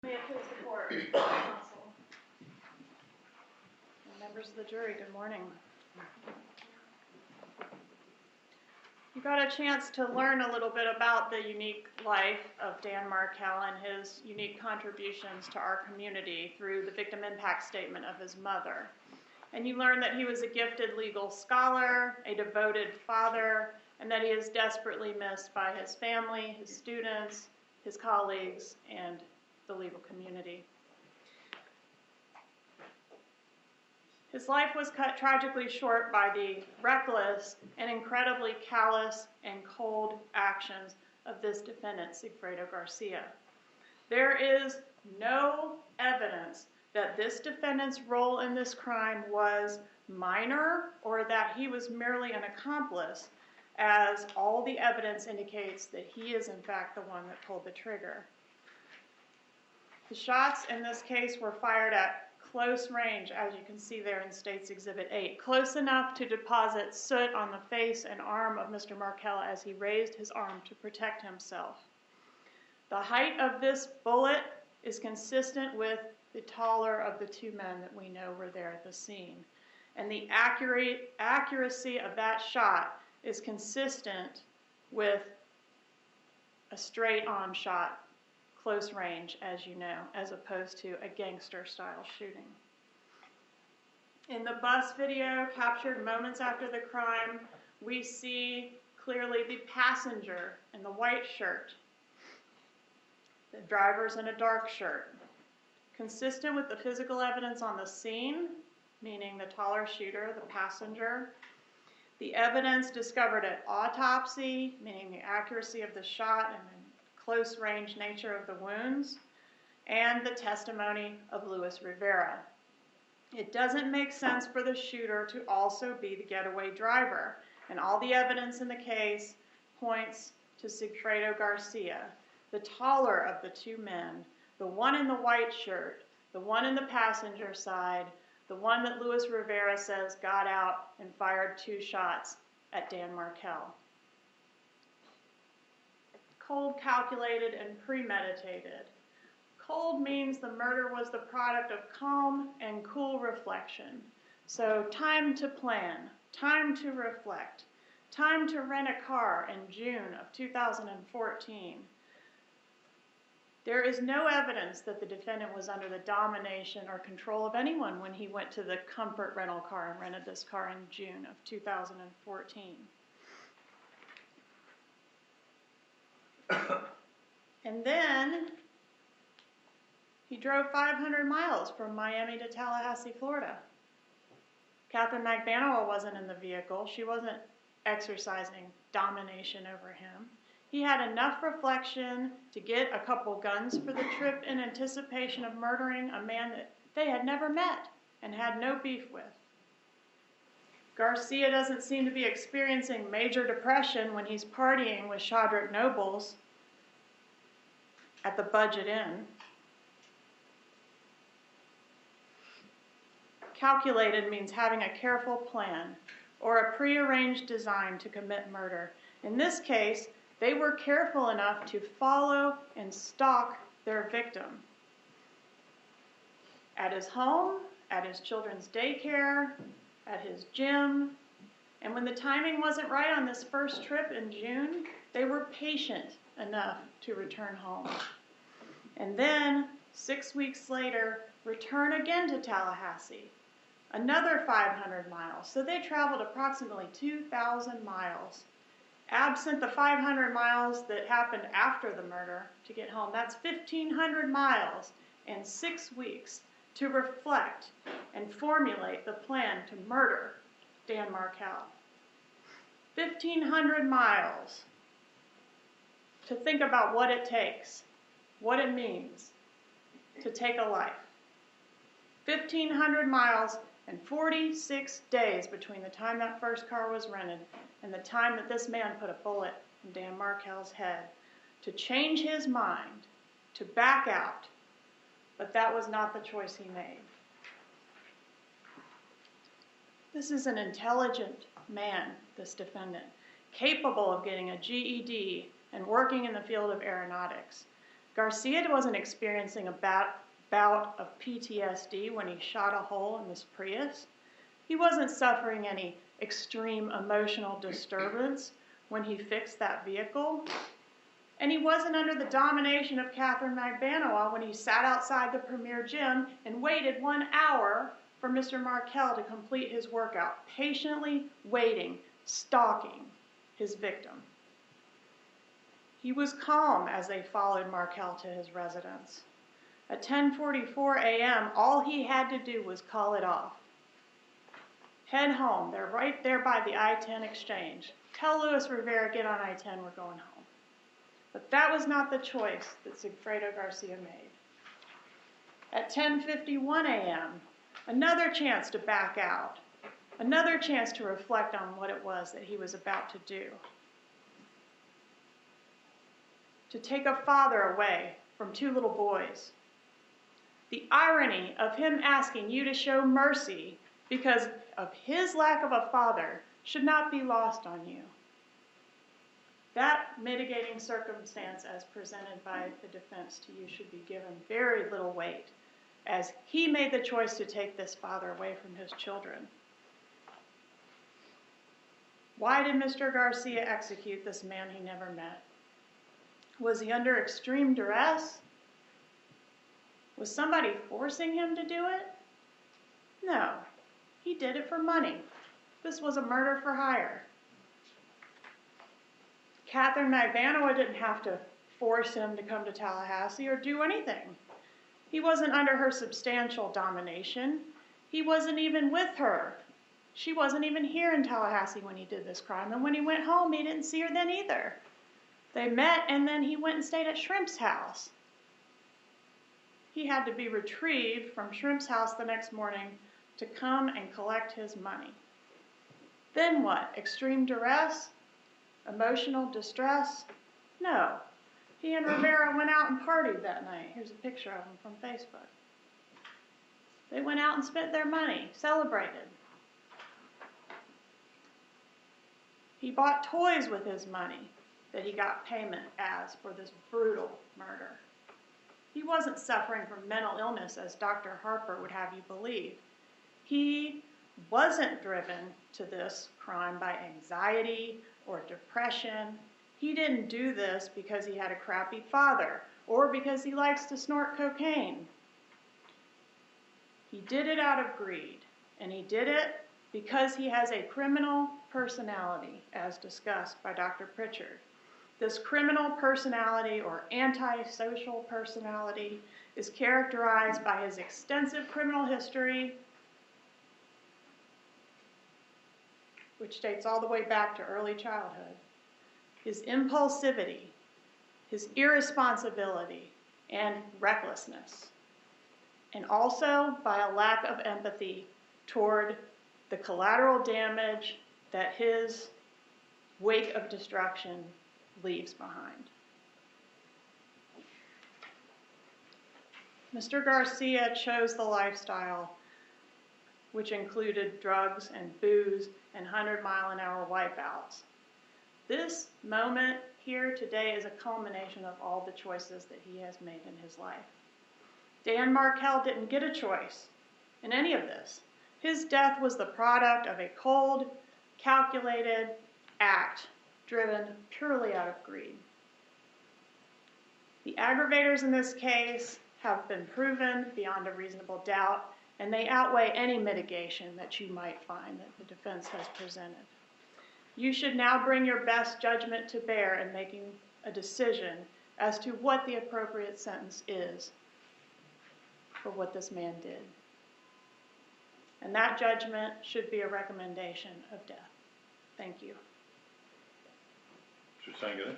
May it please the court, counsel. Members of the jury, good morning. You got a chance to learn a little bit about the unique life of Dan Markel and his unique contributions to our community through the victim impact statement of his mother. And you learned that he was a gifted legal scholar, a devoted father, and that he is desperately missed by his family, his students, his colleagues, and the legal community. His life was cut tragically short by the reckless and incredibly callous and cold actions of this defendant, Sigfredo Garcia. There is no evidence that this defendant's role in this crime was minor or that he was merely an accomplice, as all the evidence indicates that he is in fact the one that pulled the trigger. The shots in this case were fired at close range, as you can see there in State's Exhibit 8, close enough to deposit soot on the face and arm of Mr. Markel as he raised his arm to protect himself. The height of this bullet is consistent with the taller of the two men that we know were there at the scene. And the accuracy of that shot is consistent with a straight-on shot, close range, as you know, as opposed to a gangster-style shooting. In the bus video captured moments after the crime, we see clearly the passenger in the white shirt, the driver's in a dark shirt. Consistent with the physical evidence on the scene, meaning the taller shooter, the passenger, the evidence discovered at autopsy, meaning the accuracy of the shot and the close range nature of the wounds, and the testimony of Luis Rivera. It doesn't make sense for the shooter to also be the getaway driver, and all the evidence in the case points to Sigfredo Garcia, the taller of the two men, the one in the white shirt, the one in the passenger side, the one that Luis Rivera says got out and fired 2 shots at Dan Markel. Cold, calculated, and premeditated. Cold means the murder was the product of calm and cool reflection. So time to plan, time to reflect, time to rent a car in June of 2014. There is no evidence that the defendant was under the domination or control of anyone when he went to the comfort rental car and rented this car in June of 2014. And then he drove 500 miles from Miami to Tallahassee, Florida. Catherine McBanoa wasn't in the vehicle. She wasn't exercising domination over him. He had enough reflection to get a couple guns for the trip in anticipation of murdering a man that they had never met and had no beef with. Garcia doesn't seem to be experiencing major depression when he's partying with Shadrach Nobles at the Budget Inn. Calculated means having a careful plan or a prearranged design to commit murder. In this case, they were careful enough to follow and stalk their victim at his home, at his children's daycare, at his gym. And when the timing wasn't right on this first trip in June, they were patient enough to return home. And then, 6 weeks later, return again to Tallahassee, another 500 miles. So they traveled approximately 2,000 miles. Absent the 500 miles that happened after the murder to get home, that's 1,500 miles in 6 weeks to reflect and formulate the plan to murder Dan Markel. 1,500 miles to think about what it takes, what it means to take a life. 1,500 miles and 46 days between the time that first car was rented and the time that this man put a bullet in Dan Markel's head to change his mind, to back out. But that was not the choice he made. This is an intelligent man, this defendant, capable of getting a GED and working in the field of aeronautics. Garcia wasn't experiencing a bout of PTSD when he shot a hole in this Prius. He wasn't suffering any extreme emotional disturbance when he fixed that vehicle. And he wasn't under the domination of Catherine Magbanua when he sat outside the Premier Gym and waited 1 hour for Mr. Markel to complete his workout, patiently waiting, stalking his victim. He was calm as they followed Markel to his residence. At 10:44 a.m., all he had to do was call it off. Head home. They're right there by the I-10 exchange. Tell Luis Rivera, get on I-10, we're going home. But that was not the choice that Sigfredo Garcia made. At 10:51 a.m., another chance to back out, another chance to reflect on what it was that he was about to do. To take a father away from 2 little boys. The irony of him asking you to show mercy because of his lack of a father should not be lost on you. That mitigating circumstance as presented by the defense to you should be given very little weight, as he made the choice to take this father away from his children. Why did Mr. Garcia execute this man he never met? Was he under extreme duress? Was somebody forcing him to do it? No, he did it for money. This was a murder for hire. Catherine Magbanua didn't have to force him to come to Tallahassee or do anything. He wasn't under her substantial domination. He wasn't even with her. She wasn't even here in Tallahassee when he did this crime. And when he went home, he didn't see her then either. They met, and then he went and stayed at Shrimp's house. He had to be retrieved from Shrimp's house the next morning to come and collect his money. Then what? Extreme duress? Emotional distress? No. He and Rivera went out and partied that night. Here's a picture of them from Facebook. They went out and spent their money, celebrated. He bought toys with his money that he got payment as for this brutal murder. He wasn't suffering from mental illness as Dr. Harper would have you believe. He wasn't driven to this crime by anxiety or depression. He didn't do this because he had a crappy father or because he likes to snort cocaine. He did it out of greed, and he did it because he has a criminal personality, as discussed by Dr. Pritchard. This criminal personality or antisocial personality is characterized by his extensive criminal history, which dates all the way back to early childhood, his impulsivity, his irresponsibility, and recklessness, and also by a lack of empathy toward the collateral damage that his wake of destruction leaves behind. Mr. Garcia chose the lifestyle which included drugs and booze and 100-mile-an-hour wipeouts. This moment here today is a culmination of all the choices that he has made in his life. Dan Markel didn't get a choice in any of this. His death was the product of a cold, calculated act driven purely out of greed. The aggravators in this case have been proven beyond a reasonable doubt, and they outweigh any mitigation that you might find that the defense has presented. You should now bring your best judgment to bear in making a decision as to what the appropriate sentence is for what this man did. And that judgment should be a recommendation of death. Thank you. Mr. Sanguinet.